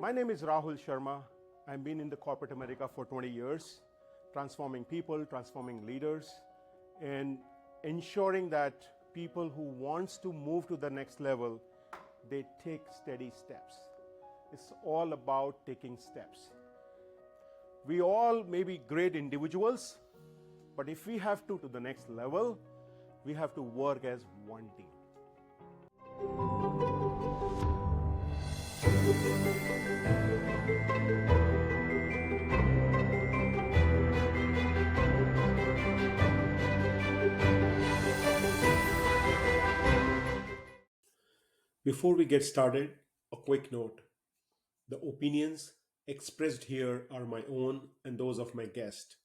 My name is Rahul Sharma. I've been in the corporate America for 20 years, transforming people, transforming leaders, and ensuring that people who wants to move to the next level, they take steady steps. It's all about taking steps. We all may be great individuals, but if we have to the next level, we have to work as one team. Before we get started, a quick note. The opinions expressed here are my own and those of my guest.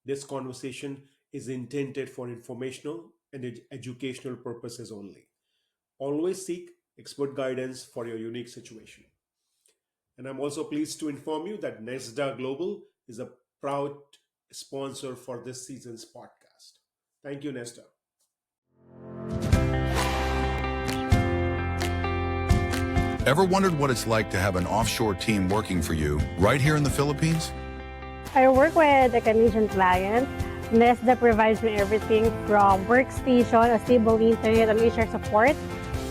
This conversation is intended for informational and educational purposes only. Always seek expert guidance for your unique situation. And I'm also pleased to inform you that NESDA Global is a proud sponsor for this season's podcast. Thank you, NESDA. Ever wondered what it's like to have an offshore team working for you right here in the Philippines? I work with a Canadian client. NESDA provides me everything from workstation, a stable internet, and HR support,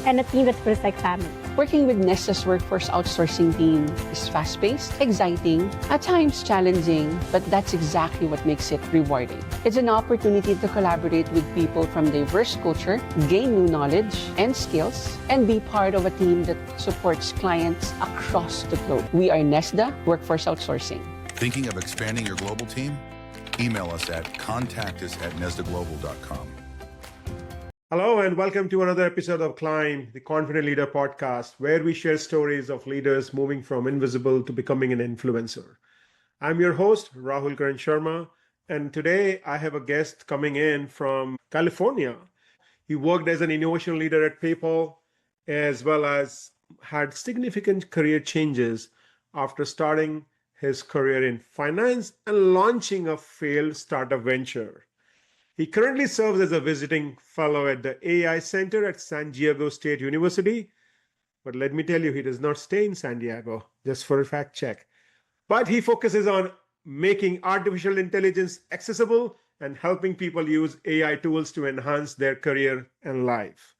and a team that feels like family. Working with NESDA's workforce outsourcing team is fast-paced, exciting, at times challenging, but that's exactly what makes it rewarding. It's an opportunity to collaborate with people from diverse culture, gain new knowledge and skills, and be part of a team that supports clients across the globe. We are NESDA Workforce Outsourcing. Thinking of expanding your global team? Email us at contactus@nesdaglobal.com. Hello, and welcome to another episode of Climb, the Confident Leader podcast, where we share stories of leaders moving from invisible to becoming an influencer. I'm your host, Rahul Karan Sharma, and today I have a guest coming in from California. He worked as an innovation leader at PayPal, as well as had significant career changes after starting his career in finance and launching a failed startup venture. He currently serves as a visiting fellow at the AI Center at San Diego State University. But let me tell you, he does not stay in San Diego, just for a fact check. But he focuses on making artificial intelligence accessible and helping people use AI tools to enhance their career and life.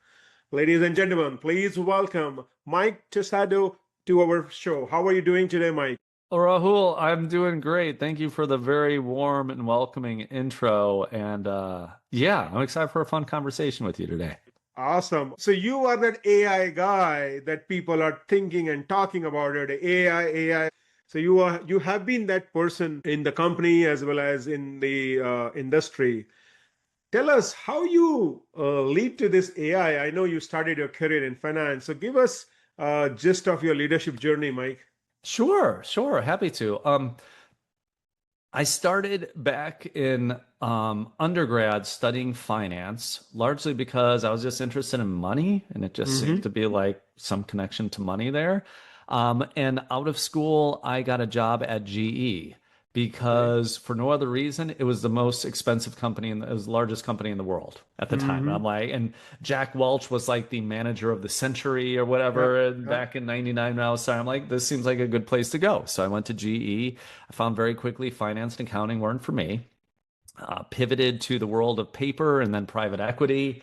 Ladies and gentlemen, please welcome Mike Tosado to our show. How are you doing today, Mike? Well, Rahul, I'm doing great. Thank you for the very warm and welcoming intro. And I'm excited for a fun conversation with you today. Awesome. So you are that AI guy that people are thinking and talking about it. AI. So you have been that person in the company as well as in the industry. Tell us how you lead to this AI. I know you started your career in finance. So give us a gist of your leadership journey, Mike. Sure. Happy to. I started back in undergrad studying finance, largely because I was just interested in money, and it just seemed to be like some connection to money there. And out of school, I got a job at GE because for no other reason, it was the most expensive company, it was the largest company in the world at the time. And I'm like, and Jack Welch was like the manager of the century or whatever back in 99 when I was starting. I'm like, this seems like a good place to go. So I went to GE. I found very quickly finance and accounting weren't for me. Pivoted to the world of paper and then private equity,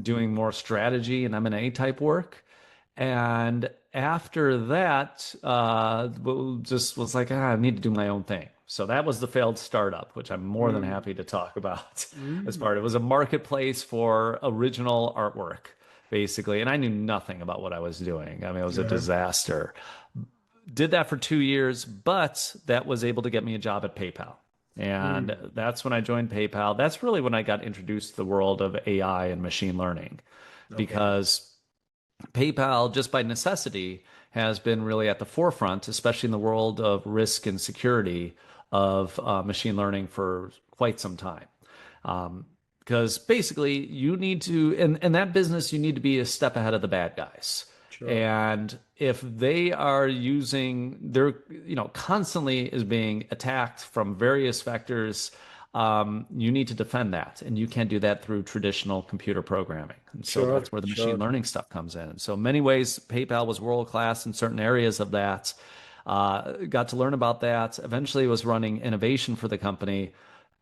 doing more strategy and M&A type work. And after that, just was like, I need to do my own thing. So that was the failed startup, which I'm more than happy to talk about as part. It was a marketplace for original artwork, basically. And I knew nothing about what I was doing. I mean, it was a disaster. Did that for 2 years, but that was able to get me a job at PayPal. And that's when I joined PayPal. That's really when I got introduced to the world of AI and machine learning, because PayPal, just by necessity, has been really at the forefront, especially in the world of risk and security of machine learning for quite some time. Because basically you need to, in that business, you need to be a step ahead of the bad guys. Sure. And if they are constantly is being attacked from various vectors, you need to defend that. And you can't do that through traditional computer programming. And so Sure, that's where the machine sure. learning stuff comes in. And so in many ways, PayPal was world class in certain areas of that. Got to learn about that. Eventually was running innovation for the company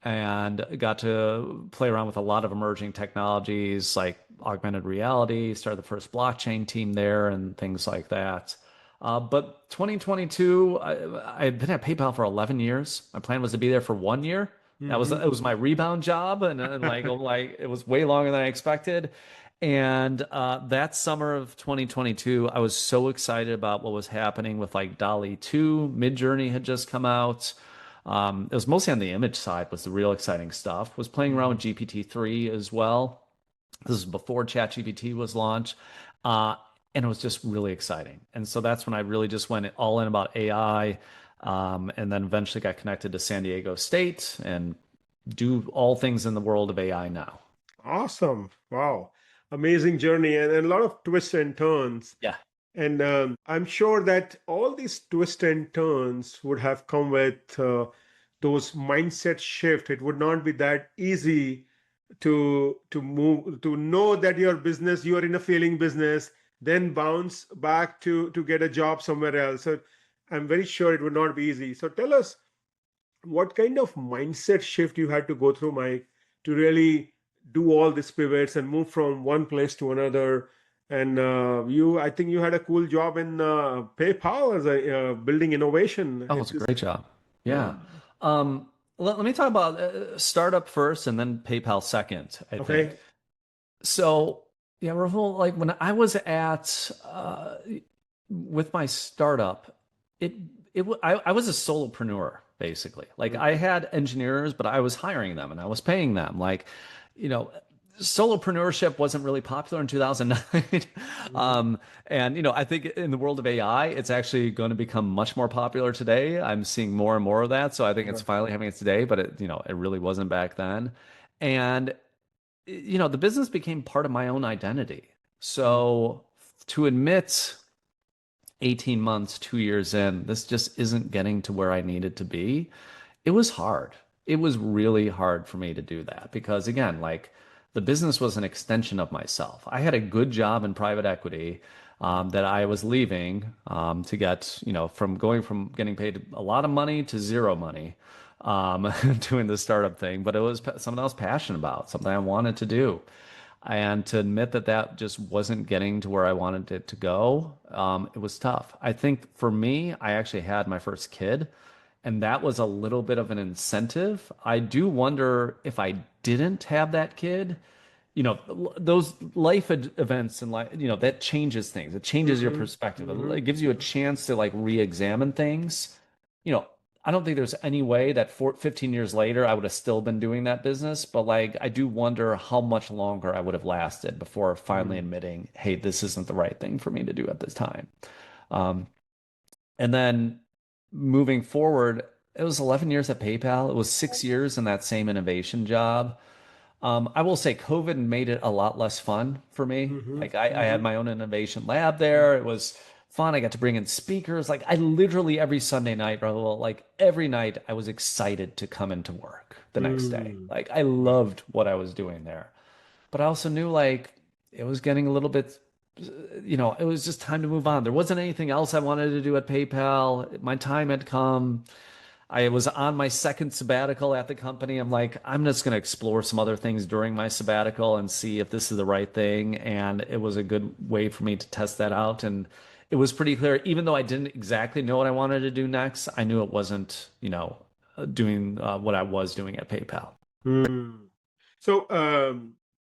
and got to play around with a lot of emerging technologies like augmented reality, started the first blockchain team there and things like that. But 2022, I've been at PayPal for 11 years. My plan was to be there for 1 year. Mm-hmm. It was my rebound job, and like it was way longer than I expected. And that summer of 2022, I was so excited about what was happening with like DALL-E 2. Midjourney had just come out. It was mostly on the image side was the real exciting stuff. Was playing around with GPT-3 as well. This is before ChatGPT was launched. And it was just really exciting. And so that's when I really just went all in about AI, and then eventually got connected to San Diego State and do all things in the world of AI now. Awesome. Wow. Amazing journey and a lot of twists and turns. Yeah. And I'm sure that all these twists and turns would have come with those mindset shift. It would not be that easy to move, to know that your business, you are in a failing business, then bounce back to get a job somewhere else. So I'm very sure it would not be easy. So tell us what kind of mindset shift you had to go through, Mike, to really do all these pivots and move from one place to another. And I think you had a cool job in PayPal as a building innovation. Oh, it's a great job. Yeah. Let me talk about startup first and then PayPal second, I think. Okay. So, yeah, Rahul, like when I was at with my startup, I was a solopreneur basically. Like I had engineers, but I was hiring them and I was paying them. Like, you know, solopreneurship wasn't really popular in 2009. And I think in the world of AI, it's actually going to become much more popular today. I'm seeing more and more of that. So I think it's finally having its today, but it really wasn't back then. And the business became part of my own identity. So to admit 18 months, 2 years in, this just isn't getting to where I needed to be, it was hard. It was really hard for me to do that because, again, like the business was an extension of myself. I had a good job in private equity that I was leaving to get, from going from getting paid a lot of money to zero money doing the startup thing. But it was something I was passionate about, something I wanted to do. And to admit that just wasn't getting to where I wanted it to go, it was tough. I think for me, I actually had my first kid, and that was a little bit of an incentive. I do wonder if I didn't have that kid, those life events and that changes things. It changes your perspective. It gives you a chance to like re-examine things. I don't think there's any way that 15 years later I would have still been doing that business, but like I do wonder how much longer I would have lasted before finally admitting, hey, this isn't the right thing for me to do at this time. And then moving forward, it was 11 years at PayPal. It was 6 years in that same innovation job. I will say COVID made it a lot less fun for me. Like I had my own innovation lab there. It was fun. I got to bring in speakers. Like I literally every Sunday night, Rahul, like every night I was excited to come into work the next day. Like I loved what I was doing there. But I also knew like it was getting a little bit, it was just time to move on. There wasn't anything else I wanted to do at PayPal. My time had come. I was on my second sabbatical at the company. I'm like, I'm just going to explore some other things during my sabbatical and see if this is the right thing. And it was a good way for me to test that out. And it was pretty clear, even though I didn't exactly know what I wanted to do next, I knew it wasn't, doing what I was doing at PayPal. So,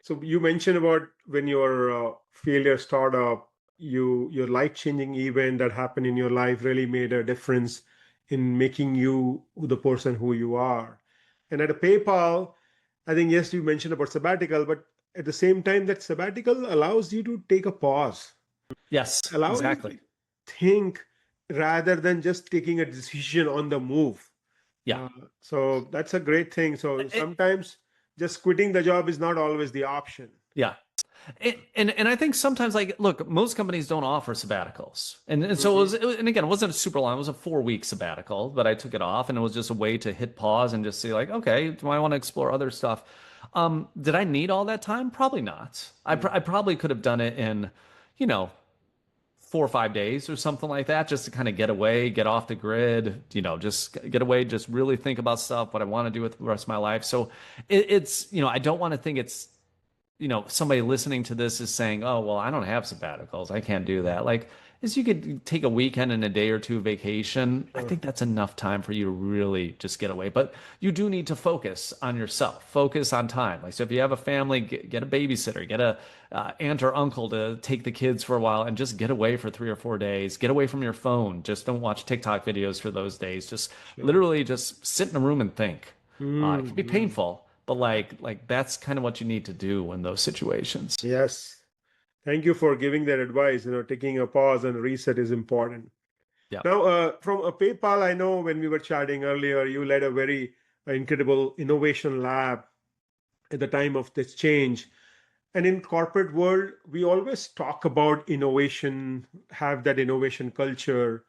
so you mentioned about when your failure startup, your life-changing event that happened in your life really made a difference in making you the person who you are. And at a PayPal, I think, yes, you mentioned about sabbatical, but at the same time, that sabbatical allows you to take a pause, Yes, allow exactly. you to think rather than just taking a decision on the move. Yeah. So that's a great thing. So sometimes just quitting the job is not always the option. Yeah. And I think sometimes, like, look, most companies don't offer sabbaticals, and so and again, it wasn't a super long. It was a 4-week sabbatical, but I took it off, and it was just a way to hit pause and just see, like, okay, do I want to explore other stuff? Did I need all that time? Probably not. I probably could have done it in, you know, 4 or 5 days or something like that, just to kind of get away, get off the grid, you know, just get away, just really think about stuff, what I want to do with the rest of my life. So it's, you know, I don't want to think it's, you know, somebody listening to this is saying, oh, well, I don't have sabbaticals, I can't do that. Like, is you could take a weekend and a day or two vacation. I think that's enough time for you to really just get away. But you do need to focus on yourself, focus on time. Like, so if you have a family, get a babysitter, get a aunt or uncle to take the kids for a while and just get away for 3 or 4 days. Get away from your phone. Just don't watch TikTok videos for those days. Just literally just sit in a room and think. It can be painful, but like that's kind of what you need to do in those situations. Yes. Thank you for giving that advice. Taking a pause and reset is important. Yeah. Now, from a PayPal, I know when we were chatting earlier, you led a very incredible innovation lab at the time of this change. And in corporate world, we always talk about innovation, have that innovation culture.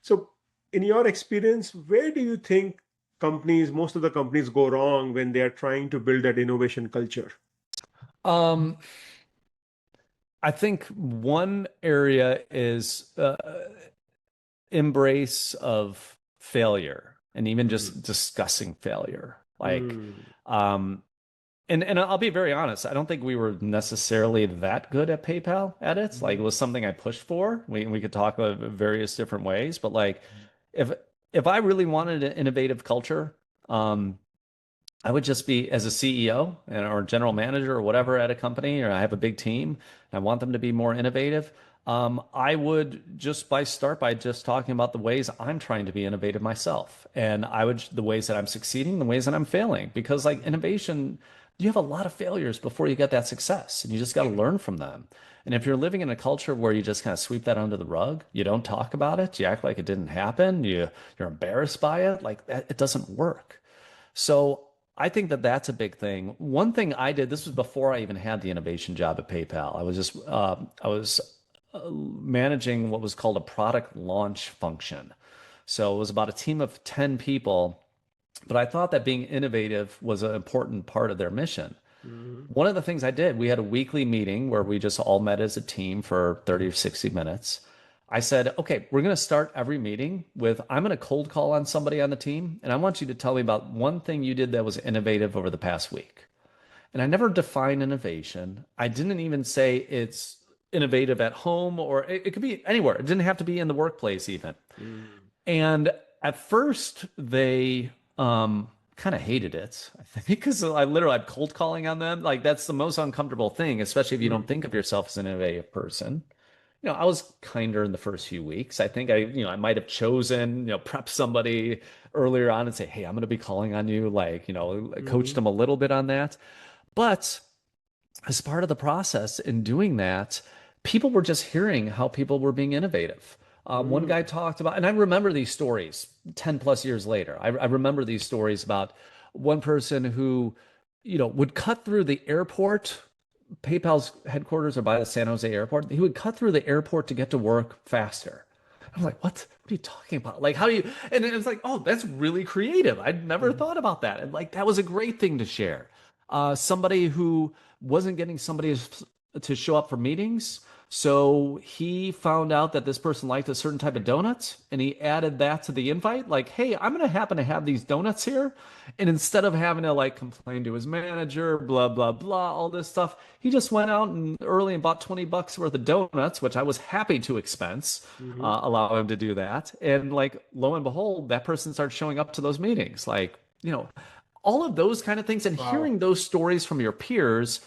So in your experience, where do you think most of the companies go wrong when they are trying to build that innovation culture? Um, I think one area is embrace of failure and even just discussing failure. Like, and I'll be very honest, I don't think we were necessarily that good at PayPal at it. Like, it was something I pushed for. We could talk about various different ways, but like, if I really wanted an innovative culture, I would just be, as a CEO or general manager or whatever at a company, or I have a big team, and I want them to be more innovative. I would just start by just talking about the ways I'm trying to be innovative myself, and the ways that I'm succeeding, the ways that I'm failing, because like innovation, you have a lot of failures before you get that success, and you just got to learn from them. And if you're living in a culture where you just kind of sweep that under the rug, you don't talk about it, you act like it didn't happen, you're embarrassed by it, like that, it doesn't work. So I think that that's a big thing. One thing I did, this was before I even had the innovation job at PayPal. I was managing what was called a product launch function. So it was about a team of 10 people, but I thought that being innovative was an important part of their mission. One of the things I did, we had a weekly meeting where we just all met as a team for 30 or 60 minutes. I said, okay, we're going to start every meeting with, I'm going to cold call on somebody on the team, and I want you to tell me about one thing you did that was innovative over the past week. And I never defined innovation. I didn't even say it's innovative at home, or it could be anywhere. It didn't have to be in the workplace even. And at first they kind of hated it, I think, because I'm cold calling on them. Like, that's the most uncomfortable thing, especially if you don't think of yourself as an innovative person. I was kinder in the first few weeks. I think I might have chosen, prep somebody earlier on and say, hey, I'm going to be calling on you, coached them a little bit on that. But as part of the process in doing that, people were just hearing how people were being innovative. One guy talked about, and I remember these stories 10 plus years later. I remember these stories about one person who, would cut through the airport. PayPal's headquarters are by the San Jose airport. He would cut through the airport to get to work faster. I'm like, what are you talking about? Like, how do you, and it's like, oh, that's really creative. I'd never thought about that. And like, that was a great thing to share. Somebody who wasn't getting somebody to show up for meetings. So he found out that this person liked a certain type of donuts, and he added that to the invite. Like, hey, I'm going to happen to have these donuts here. And instead of having to complain to his manager, blah, blah, blah, all this stuff, he just went out and early and bought $20 worth of donuts, which I was happy to expense, allow him to do that. And lo and behold, that person started showing up to those meetings. All of those kind of things, and hearing those stories from your peers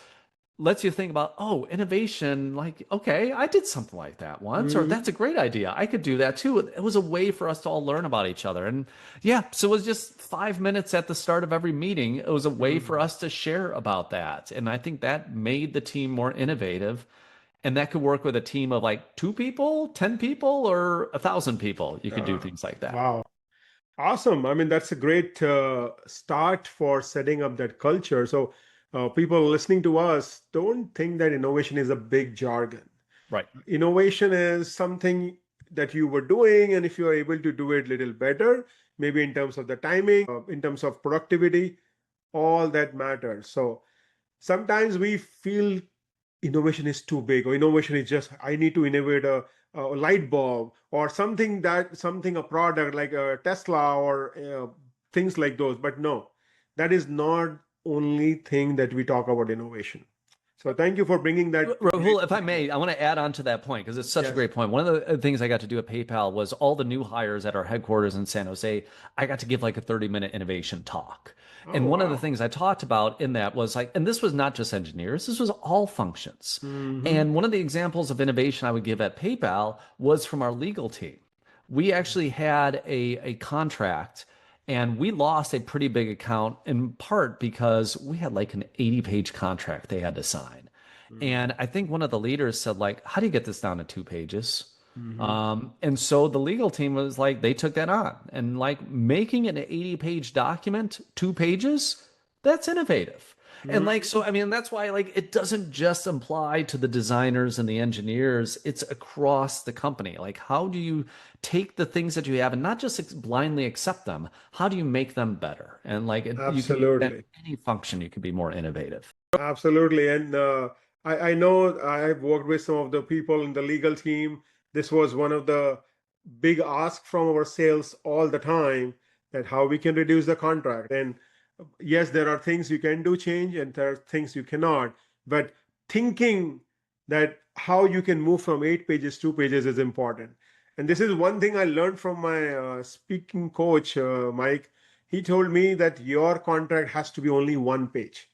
lets you think about, oh, innovation, okay, I did something like that once, or that's a great idea, I could do that too. It was a way for us to all learn about each other. And so it was just 5 minutes at the start of every meeting. It was a way for us to share about that. And I think that made the team more innovative. And that could work with a team of 2 people, 10 people, or 1,000 people. You could do things like that. Wow. Awesome. I mean, that's a great start for setting up that culture. So people listening to us, don't think that innovation is a big jargon. Right. Innovation is something that you were doing, and if you are able to do it a little better, maybe in terms of the timing, in terms of productivity, all that matters. So sometimes we feel innovation is too big, or innovation is just I need to innovate a light bulb or something, a product like a Tesla or things like those. But no, that is not only thing that we talk about innovation. So thank you for bringing that. Rahul, if I may, I want to add on to that point because it's such a Yes. great point. One of the things I got to do at PayPal was all the new hires at our headquarters in San Jose. I got to give like a 30-minute innovation talk. And one of the things I talked about in that was like, and this was not just engineers, this was all functions. And one of the examples of innovation I would give at PayPal was from our legal team. We actually had a contract and we lost a pretty big account in part because we had like an 80-page contract they had to sign. And I think one of the leaders said, like, how do you get this down to 2 pages? And so the legal team was like, they took that on. And like making an 80-page document, 2 pages, that's innovative. And like, so, I mean, that's why like it doesn't just apply to the designers and the engineers, it's across the company. Like, how do you take the things that you have and not just blindly accept them? How do you make them better? And like, you can Absolutely. any function, you can be more innovative. Absolutely. And I know I've worked with some of the people in the legal team. This was one of the big asks from our sales all the time, that how we can reduce the contract. And yes, there are things you can do change and there are things you cannot. But thinking that how you can move from 8 pages, 2 pages is important. And this is one thing I learned from my speaking coach, Mike. He told me that your contract has to be only 1 page.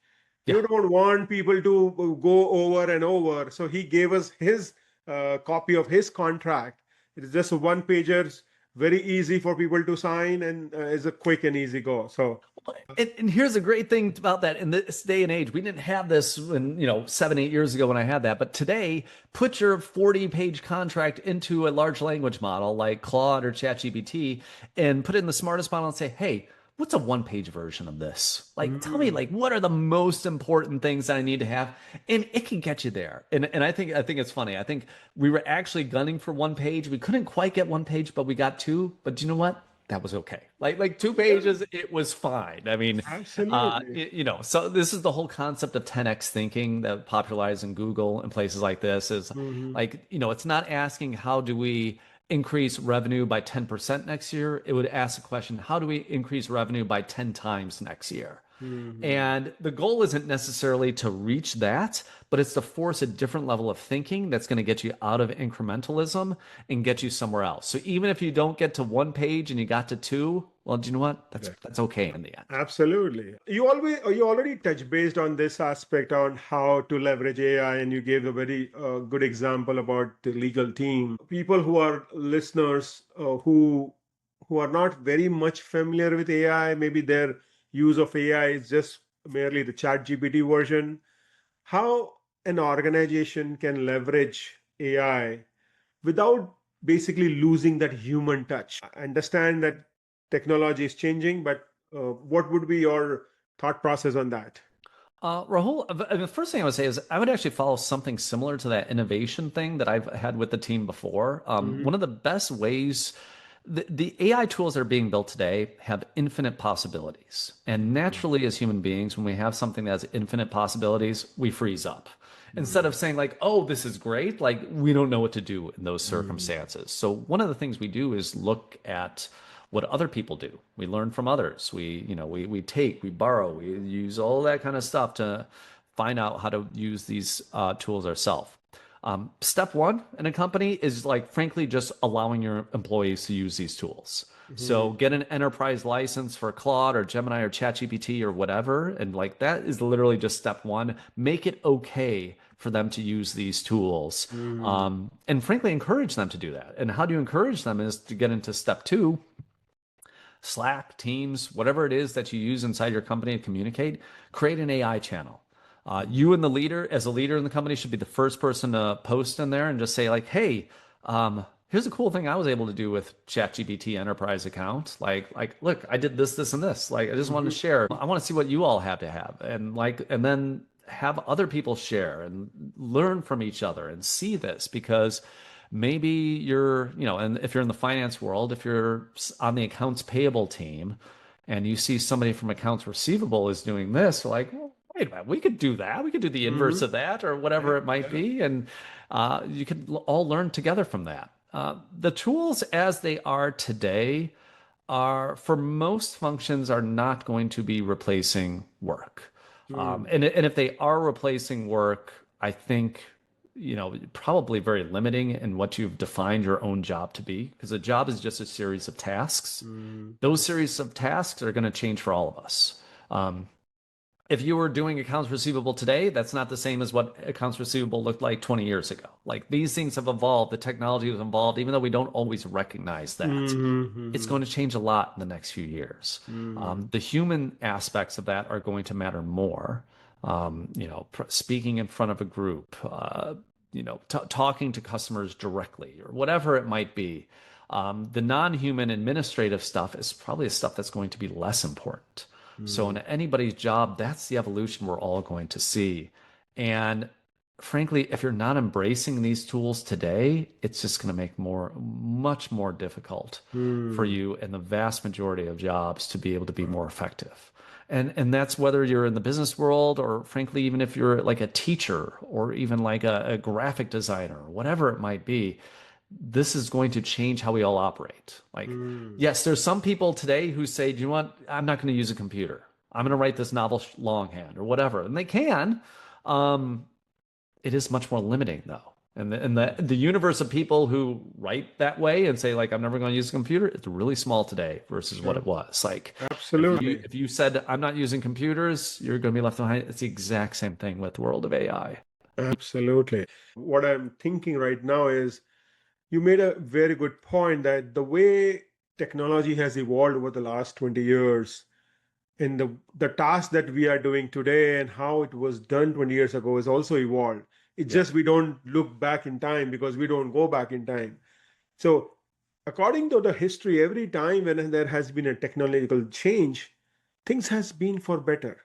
You don't want people to go over and over. So he gave us his copy of his contract. It is just 1 pager, very easy for people to sign, and is a quick and easy go. So, and here's a great thing about that in this day and age. We didn't have this when, 7, 8 years ago when I had that. But today, put your 40-page contract into a large language model like Claude or ChatGPT and put it in the smartest model and say, hey, what's a 1-page version of this? Like, tell me, like, what are the most important things that I need to have? And it can get you there. And I think it's funny. I think we were actually gunning for 1 page. We couldn't quite get 1 page, but we got 2. But do you know what? That was okay. Like 2 pages, it was fine. I mean, absolutely. so this is the whole concept of 10x thinking that popularized in Google and places like this is like, it's not asking how do we increase revenue by 10% next year. It would ask the question, how do we increase revenue by 10 times next year? And the goal isn't necessarily to reach that, but it's to force a different level of thinking that's going to get you out of incrementalism and get you somewhere else. So even if you don't get to 1 page and you got to 2, well, do you know what? That's okay in the end. Absolutely. You already touched based on this aspect on how to leverage AI, and you gave a very good example about the legal team. People who are listeners who are not very much familiar with AI, maybe their use of AI is just merely the chat GPT version. How an organization can leverage AI without basically losing that human touch. I understand that technology is changing, but what would be your thought process on that? Rahul, the first thing I would say is I would actually follow something similar to that innovation thing that I've had with the team before. One of the best ways, the AI tools that are being built today have infinite possibilities. And naturally, as human beings, when we have something that has infinite possibilities, we freeze up. Instead of saying like, oh, this is great, like we don't know what to do in those circumstances. So one of the things we do is look at what other people do. We learn from others. We take, we borrow, we use all that kind of stuff to find out how to use these tools ourselves. Step 1 in a company is like, frankly, just allowing your employees to use these tools. So get an enterprise license for Claude or Gemini or ChatGPT or whatever. And like, that is literally just step 1. Make it okay for them to use these tools. And frankly, encourage them to do that. And how do you encourage them is to get into step 2. Slack, Teams, whatever it is that you use inside your company to communicate, create an AI channel. You and the leader, as a leader in the company, should be the first person to post in there and just say like, hey, here's a cool thing I was able to do with ChatGPT Enterprise account. Look, I did this, this, and this. Like, I just wanted to share. I want to see what you all have to have, and then have other people share and learn from each other and see this, because maybe you're, and if you're in the finance world, if you're on the accounts payable team and you see somebody from accounts receivable is doing this, like, well, wait a minute, we could do that. We could do the inverse of that, or whatever it might be. And you could all learn together from that. The tools as they are today are, for most functions, are not going to be replacing work. And if they are replacing work, I think, probably very limiting in what you've defined your own job to be, because a job is just a series of tasks. Those series of tasks are going to change for all of us. If you were doing accounts receivable today, that's not the same as what accounts receivable looked like 20 years ago. Like, these things have evolved, the technology has evolved, even though we don't always recognize that. It's going to change a lot in the next few years. The human aspects of that are going to matter more. Speaking in front of a group, talking to customers directly, or whatever it might be. The non-human administrative stuff is probably stuff that's going to be less important. So in anybody's job, that's the evolution we're all going to see. And frankly, if you're not embracing these tools today, it's just going to make much more difficult for you in the vast majority of jobs to be able to be more effective. And that's whether you're in the business world, or frankly, even if you're like a teacher, or even like a graphic designer, or whatever it might be. This is going to change how we all operate. Like, yes, there's some people today who say, do you know what? I'm not going to use a computer. I'm going to write this novel longhand or whatever. And they can. It is much more limiting, though. And the universe of people who write that way and say, like, I'm never going to use a computer, it's really small today versus what it was. Like, Absolutely. if you said, I'm not using computers, you're going to be left behind. It's the exact same thing with the world of AI. Absolutely. What I'm thinking right now is, you made a very good point that the way technology has evolved over the last 20 years, and the task that we are doing today and how it was done 20 years ago is also evolved. It's just we don't look back in time because we don't go back in time. So according to the history, every time when there has been a technological change, things has been for better.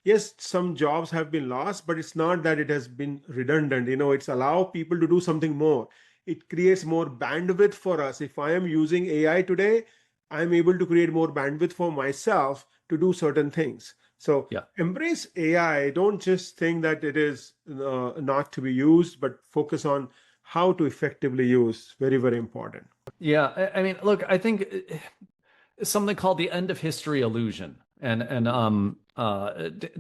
Yes, some jobs have been lost, but it's not that it has been redundant. It's allow people to do something more. It creates more bandwidth for us. If I am using AI today, I'm able to create more bandwidth for myself to do certain things. So embrace AI. Don't just think that it is not to be used, but focus on how to effectively use. Very, very important. Yeah, I mean, look, I think it's something called the end of history illusion. And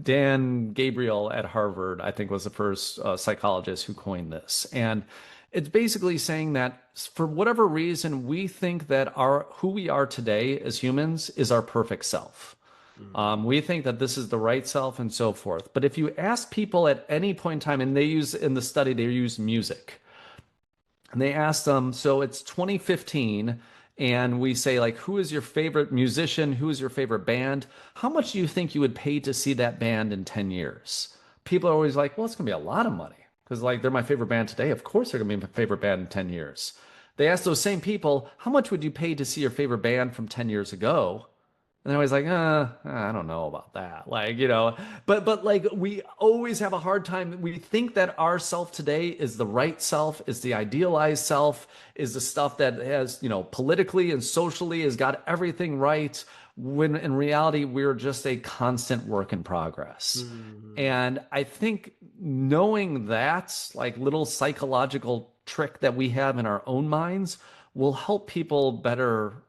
Dan Gabriel at Harvard, I think, was the first psychologist who coined this. And it's basically saying that for whatever reason, we think that who we are today as humans is our perfect self. We think that this is the right self and so forth. But if you ask people at any point in time, and in the study, they use music. And they asked them, so it's 2015, and we say, like, who is your favorite musician? Who is your favorite band? How much do you think you would pay to see that band in 10 years? People are always like, well, it's going to be a lot of money. Because, like, they're my favorite band today. Of course, they're going to be my favorite band in 10 years. They ask those same people, how much would you pay to see your favorite band from 10 years ago? And they're always like, I don't know about that. Like, but like, we always have a hard time. We think that our self today is the right self, is the idealized self, is the stuff that has, politically and socially has got everything right, when in reality, we're just a constant work in progress. And I think knowing that, like, little psychological trick that we have in our own minds will help people better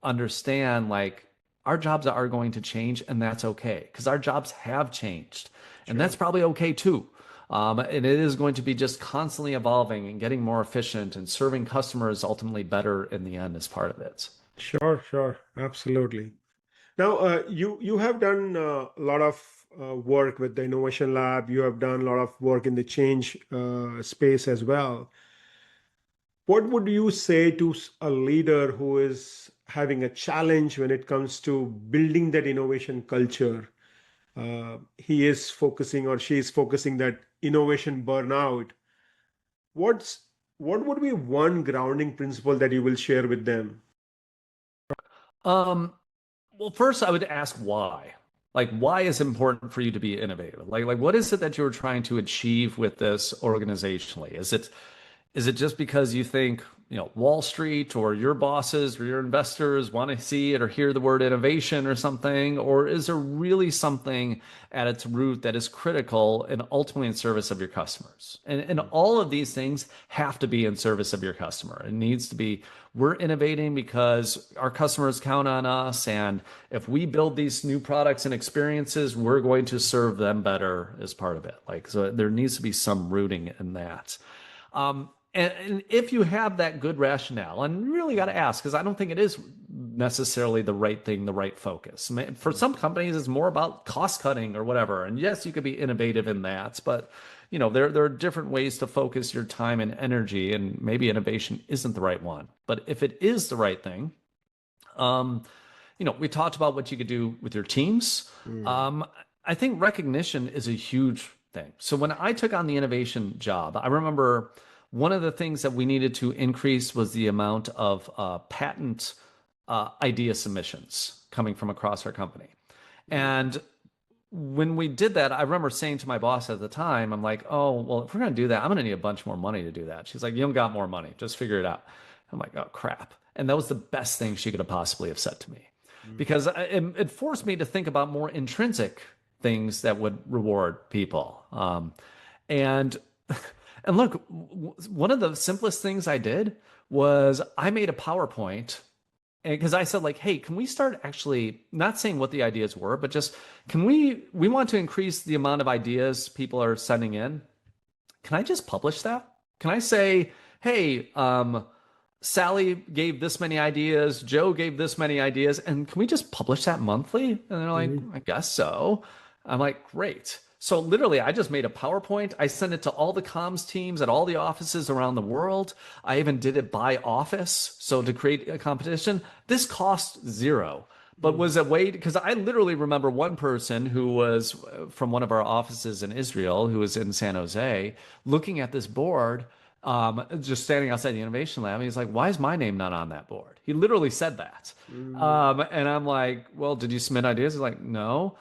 understand, like, our jobs are going to change, and that's okay, because our jobs have changed. And that's probably okay too. And it is going to be just constantly evolving and getting more efficient, and serving customers ultimately better in the end as part of it. Sure. Absolutely. Now, you have done a lot of work with the Innovation Lab. You have done a lot of work in the change space as well. What would you say to a leader who is having a challenge when it comes to building that innovation culture? He is focusing, or she is focusing, that innovation burnout. What's what would be one grounding principle that you will share with them? Um, well, first I would ask why. Like, why is it important for you to be innovative? Like what is it that you're trying to achieve with this organizationally? Is it just because you think, Wall Street or your bosses or your investors want to see it or hear the word innovation or something? Or is there really something at its root that is critical and ultimately in service of your customers? And all of these things have to be in service of your customer. It needs to be, we're innovating because our customers count on us. And if we build these new products and experiences, we're going to serve them better as part of it. Like, so there needs to be some rooting in that. And if you have that good rationale, and you really got to ask, because I don't think it is necessarily the right thing, the right focus. I mean, for some companies, it's more about cost cutting or whatever. And yes, you could be innovative in that, but there are different ways to focus your time and energy, and maybe innovation isn't the right one. But if it is the right thing, we talked about what you could do with your teams. I think recognition is a huge thing. So when I took on the innovation job, I remember one of the things that we needed to increase was the amount of patent idea submissions coming from across our company. And when we did that, I remember saying to my boss at the time, I'm like, oh, well, if we're going to do that, I'm going to need a bunch more money to do that. She's like, you don't got more money. Just figure it out. I'm like, oh, crap. And that was the best thing she could have possibly have said to me, because it forced me to think about more intrinsic things that would reward people. And look, one of the simplest things I did was I made a PowerPoint, because I said, like, hey, can we start actually not saying what the ideas were, but just we want to increase the amount of ideas people are sending in. Can I just publish that? Can I say, hey, Sally gave this many ideas, Joe gave this many ideas, and can we just publish that monthly? And they're like, I guess so. I'm like, great. So literally, I just made a PowerPoint. I sent it to all the comms teams at all the offices around the world. I even did it by office. So to create a competition, this cost zero, but was a way, because I literally remember one person who was from one of our offices in Israel, who was in San Jose, looking at this board, just standing outside the innovation lab. And he's like, why is my name not on that board? He literally said that. And I'm like, well, did you submit ideas? He's like, no.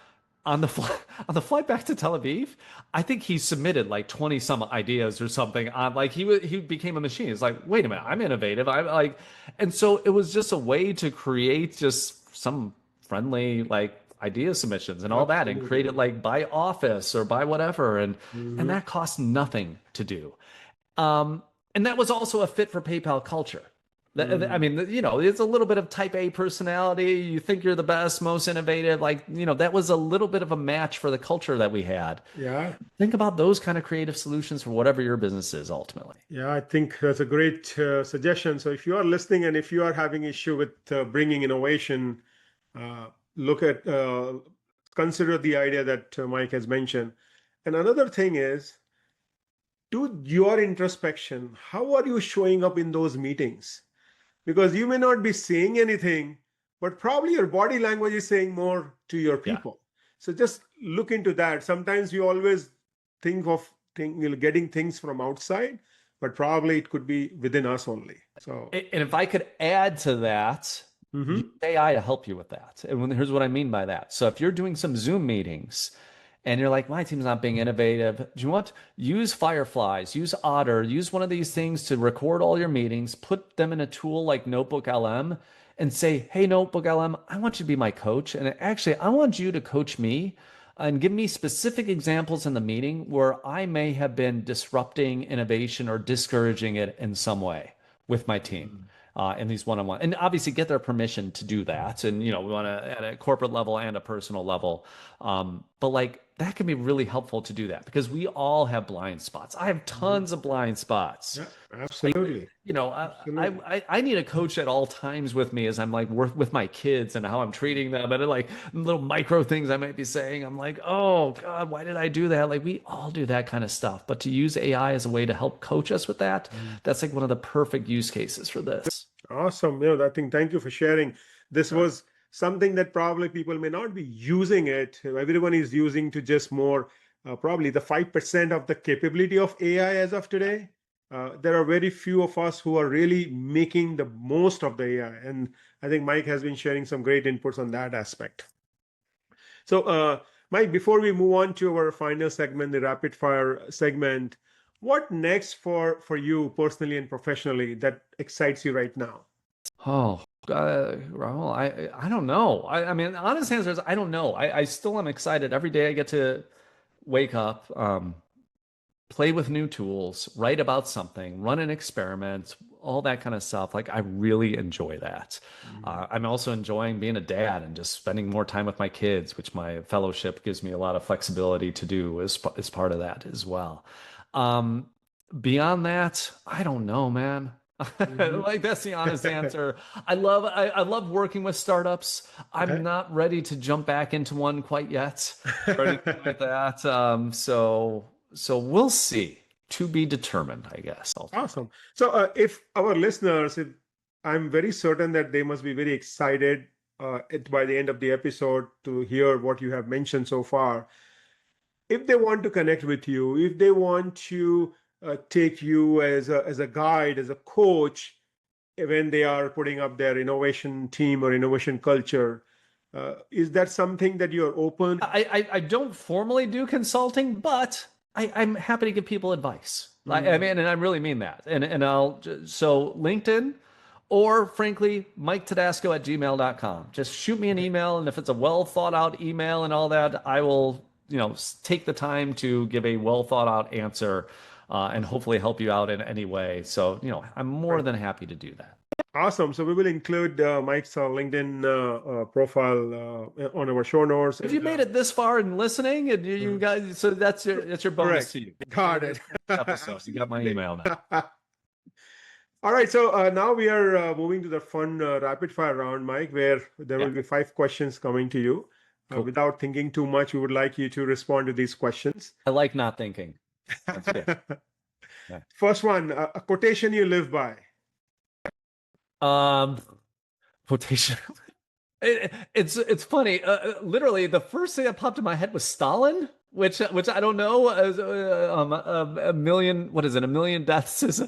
On the flight back to Tel Aviv, I think he submitted like 20 some ideas or something. On like he became a machine. It's like, wait a minute, I'm innovative. I'm like, and so it was just a way to create just some friendly like idea submissions and all that, and create it like by office or by whatever, and that cost nothing to do. And that was also a fit for PayPal culture. I mean, it's a little bit of type A personality. You think you're the best, most innovative. Like, that was a little bit of a match for the culture that we had. Yeah. Think about those kind of creative solutions for whatever your business is ultimately. Yeah, I think that's a great suggestion. So if you are listening and if you are having issue with bringing innovation, consider the idea that Mike has mentioned. And another thing is, do your introspection. How are you showing up in those meetings? Because you may not be saying anything, but probably your body language is saying more to your people. So just look into that. Sometimes we always think of getting things from outside, but probably it could be within us only. So, and if I could add to that, use AI to help you with that. And here's what I mean by that. So if you're doing some Zoom meetings, and you're like, my team's not being innovative, do you want to use Fireflies, use Otter, use one of these things to record all your meetings, put them in a tool like Notebook LM, and say, hey, Notebook LM, I want you to be my coach. And actually, I want you to coach me and give me specific examples in the meeting where I may have been disrupting innovation or discouraging it in some way with my team. In these one-on-one, and obviously get their permission to do that. And, we want to at a corporate level and a personal level. But like, that can be really helpful to do that, because we all have blind spots. I have tons of blind spots. Yeah, absolutely. I need a coach at all times with me as I'm like with my kids and how I'm treating them, and like little micro things I might be saying. I'm like, oh God, why did I do that? Like, we all do that kind of stuff. But to use AI as a way to help coach us with that, that's like one of the perfect use cases for this. Awesome. I think thank you for sharing. This was something that probably people may not be using it. Everyone is using to just more, probably the 5% of the capability of AI as of today. there are very few of us who are really making the most of the AI. And I think Mike has been sharing some great inputs on that aspect. So, Mike, before we move on to our final segment, the rapid fire segment, what next for you personally and professionally that excites you right now? Oh, Rahul, I don't know. I mean, the honest answer is I don't know. I still am excited every day. I get to wake up, play with new tools, write about something, run an experiment, all that kind of stuff. Like I really enjoy that. I'm also enjoying being a dad and just spending more time with my kids, which my fellowship gives me a lot of flexibility to do as part of that as well. Um, Beyond that, I don't know, man. Like that's the honest answer. I love working with startups. I'm Okay. not ready to jump back into one quite yet or anything like that. So we'll see. To be determined, I guess. Awesome. So, if our listeners, if I'm very certain that they must be very excited by the end of the episode to hear what you have mentioned so far. If they want to connect with you, if they want to take you as a guide, as a coach, when they are putting up their innovation team or innovation culture, is that something that you're open? I don't formally do consulting, but I'm happy to give people advice. I mean, and I really mean that. So LinkedIn or frankly, Mike Todasco at gmail.com. Just shoot me an email. And if it's a well thought out email and all that, I will, take the time to give a well thought out answer and hopefully help you out in any way. So, I'm more than happy to do that. Awesome. So we will include Mike's LinkedIn profile on our show notes. If you made it this far in listening, and you guys, so that's your bonus Correct. to you. Got it. Episode. You got my email now. All right. So now we are moving to the fun rapid fire round, Mike, where there will be 5 questions coming to you. Cool. Without thinking too much, we would like you to respond to these questions. I like not thinking. That's good. Yeah. First one, a quotation you live by. Quotation. It's funny. Literally, the first thing that popped in my head was Stalin, which I don't know. A million. What is it? A million deaths is.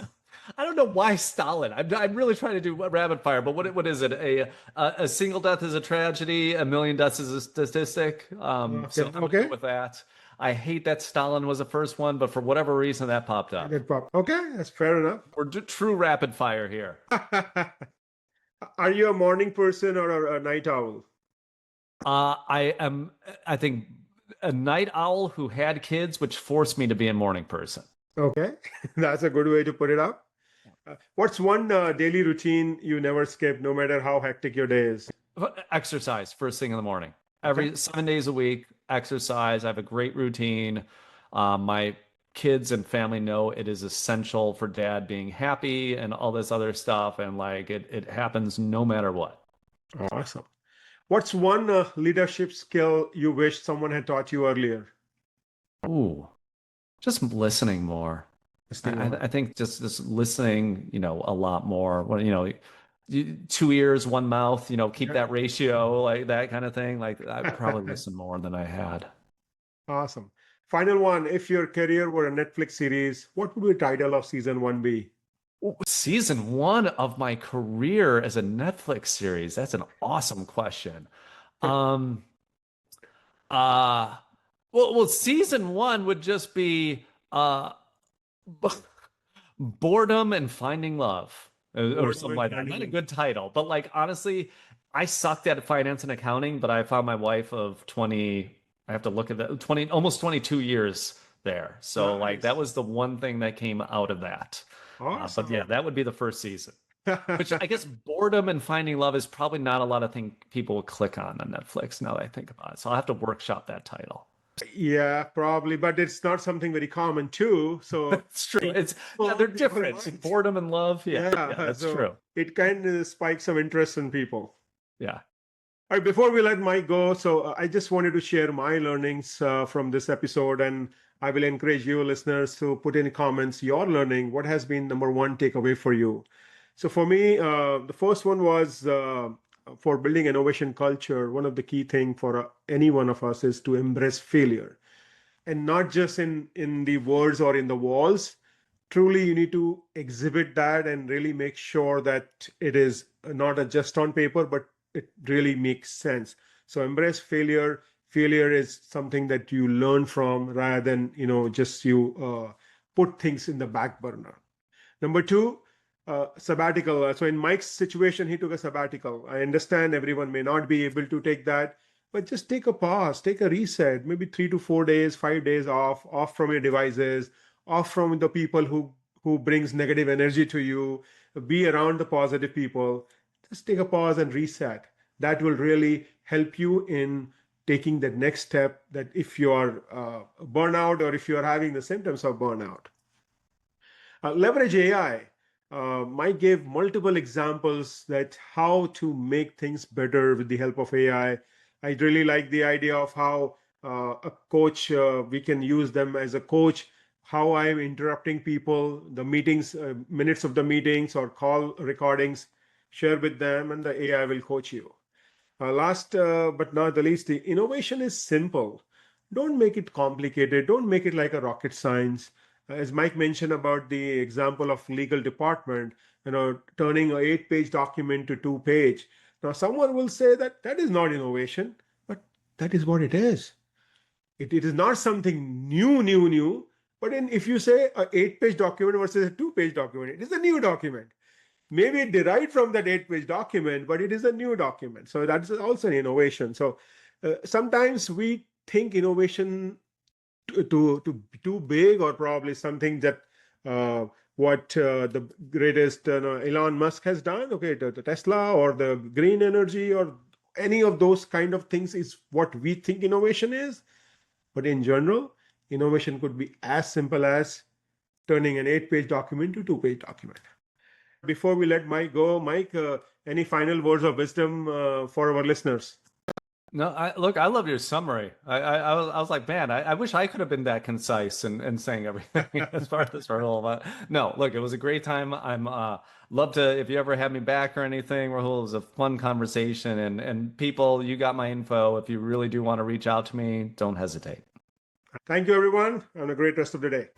I don't know why Stalin. I'm really trying to do rapid fire, but what is it? A single death is a tragedy. A million deaths is a statistic. So I'm gonna go with that. I hate that Stalin was the first one, but for whatever reason that popped up. Okay, that's fair enough. We're true rapid fire here. Are you a morning person or a night owl? I am, I think, a night owl who had kids, which forced me to be a morning person. Okay, that's a good way to put it up. What's one daily routine you never skip, no matter how hectic your day is? Exercise first thing in the morning. Every 7 days a week, exercise. I have a great routine. My kids and family know it is essential for dad being happy and all this other stuff. And like it happens no matter what. Awesome. What's one leadership skill you wish someone had taught you earlier? Ooh, just listening more. I think just listening, a lot more. Well, 2 ears, 1 mouth, keep that ratio, like that kind of thing. Like I probably listen more than I had. Awesome. Final one. If your career were a Netflix series, what would the title of season 1 be? Season 1 of my career as a Netflix series. That's an awesome question. Well, season 1 would just be Boredom and Finding Love. Or something like that. Not a good title, but like honestly, I sucked at finance and accounting, but I found my wife of 20. I have to look at that 20, almost 22 years there. So nice. Like that was the one thing that came out of that. Awesome. But yeah, that would be the first season. Which I guess Boredom and Finding Love is probably not a lot of things people will click on Netflix now that I think about it. So I'll have to workshop that title. Yeah, probably, but it's not something very common too. So it's true. They're different. Boredom and love. Yeah, that's true. It kind of spikes some interest in people. Yeah. All right, before we let Mike go, so I just wanted to share my learnings from this episode, and I will encourage you listeners to put in comments your learning. What has been number 1 takeaway for you? So for me, the first one was for building innovation culture, one of the key things for any one of us is to embrace failure, and not just in the words or in the walls, truly you need to exhibit that and really make sure that it is not a just on paper, but it really makes sense. So embrace failure. Failure is something that you learn from rather than just you put things in the back burner. Number two, sabbatical. So in Mike's situation, he took a sabbatical. I understand everyone may not be able to take that, but just take a pause, take a reset, maybe 3 to 4 days, 5 days off from your devices, off from the people who brings negative energy to you. Be around the positive people. Just take a pause and reset. That will really help you in taking the next step. That if you are burnout or if you are having the symptoms of burnout. Leverage AI. Mike gave multiple examples that how to make things better with the help of AI. I really like the idea of how a coach, we can use them as a coach, how I'm interrupting people, the meetings, minutes of the meetings or call recordings, share with them, and the AI will coach you. Last but not the least, the innovation is simple. Don't make it complicated. Don't make it like a rocket science. As Mike mentioned about the example of legal department, turning an 8-page document to 2-page. Now, someone will say that that is not innovation, but that is what it is. It is not something new. But if you say an 8-page document versus a 2-page document, it is a new document. Maybe it derived from that 8-page document, but it is a new document. So that's also an innovation. So sometimes we think innovation to be too big, or probably something that what the greatest Elon Musk has done, okay, the Tesla or the green energy or any of those kind of things is what we think innovation is. But in general, innovation could be as simple as turning an 8-page document to 2-page document. Before we let Mike go, Mike, any final words of wisdom for our listeners? No, I love your summary. I was like, man, I wish I could have been that concise and saying everything as far as this Rahul. But no, look, it was a great time. I'm love to, if you ever have me back or anything, Rahul. It was a fun conversation, and people, you got my info. If you really do want to reach out to me, don't hesitate. Thank you, everyone, and a great rest of the day.